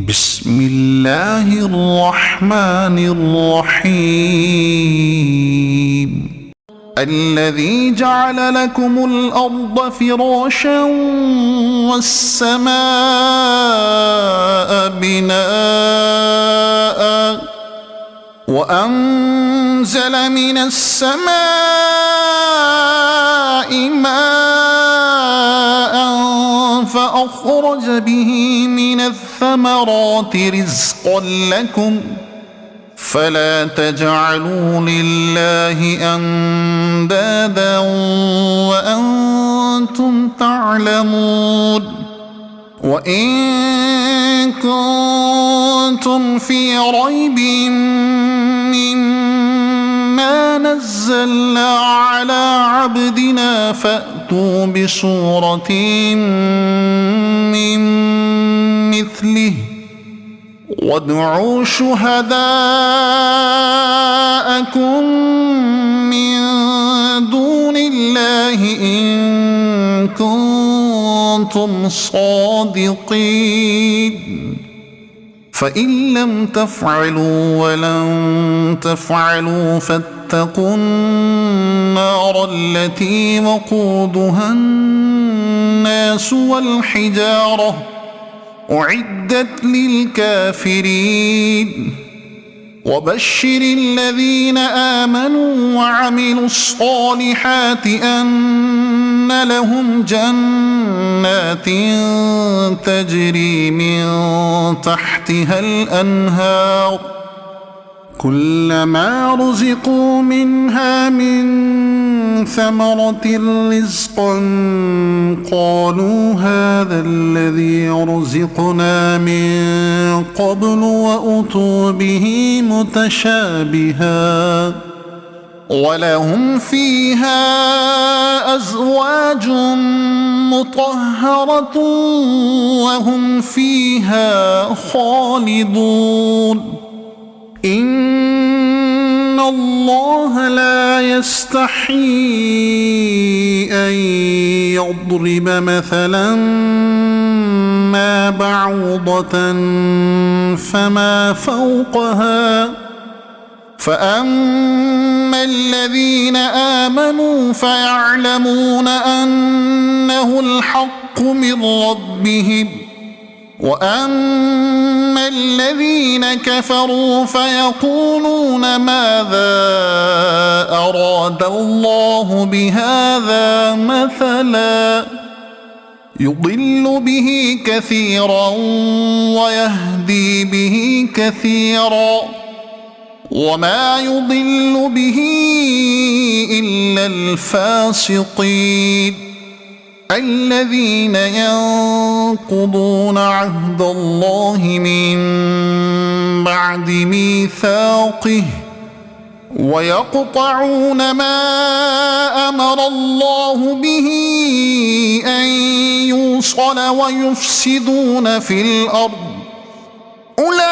بسم الله الرحمن الرحيم الذي جعل لكم الأرض فراشا والسماء بناء وأنزل من السماء ماء فأخرج به من الثمرات رزقا لكم فلا تجعلوا لله أندادا وأنتم تعلمون وإن كنتم في ريب مما نزلنا على عبدنا فأتوا بسورة من مثله وادعوا شهداءكم من دون الله إن كنتم صادقين فإن لم تفعلوا ولن تفعلوا فاتقوا النار التي وقودها الناس والحجارة أعدت للكافرين وبشر الذين آمنوا وعملوا الصالحات أن لهم جنات تجري من تحتها الأنهار كلما رزقوا منها من ثمرة رزقا قالوا هذا الذي رزقنا من قبل وأتوا به متشابها ولهم فيها أزواج مطهرة وهم فيها خالدون إن الله لا يستحيي أن يضرب مثلا ما بعوضة فما فوقها فأما الذين آمنوا فيعلمون أنه الحق من ربهم وأما الذين كفروا فيقولون ماذا أراد الله بهذا مثلا يضل به كثيرا ويهدي به كثيرا وما يضل به إلا الفاسقين الذين ينقضون عهد الله من بعد ميثاقه ويقطعون ما أمر الله به أن يوصل ويفسدون في الأرض أولئك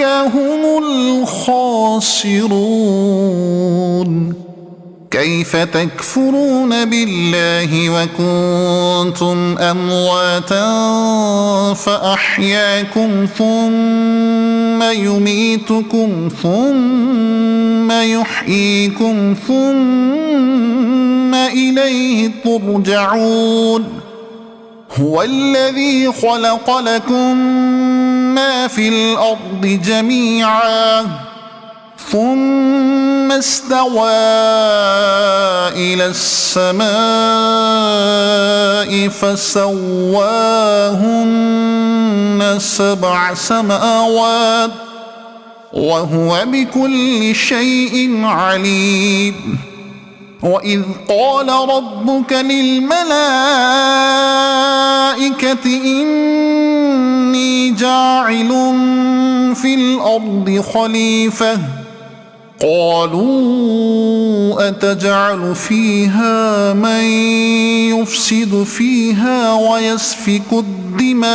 هم الخاسرون كيف تكفرون بالله وكنتم أمواتا فأحياكم ثم يميتكم ثم يحييكم ثم إليه ترجعون هو الذي خلق لكم ما في الأرض جميعا ثم استوى إلى السماء فسواهن 7 سماوات وهو بكل شيء عليم وإذ قال ربك للملائكة إني جاعل في الأرض خليفة قالوا أتجعل فيها من يفسد فيها ويسفك الدماء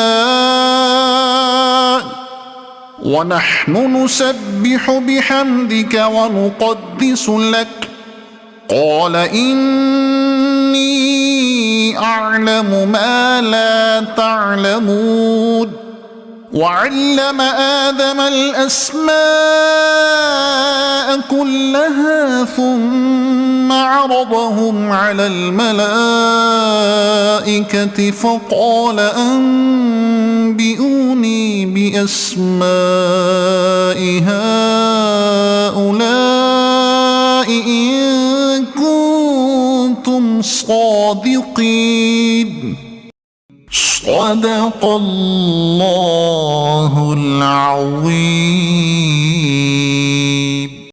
ونحن نسبح بحمدك ونقدس لك قال إني إني أعلم ما لا تعلمون وعلم آدم الأسماء كلها ثم عرضهم على الملائكة فقال أنبئوني بأسماء هؤلاء إن كنتم صادقين. صدق الله العظيم.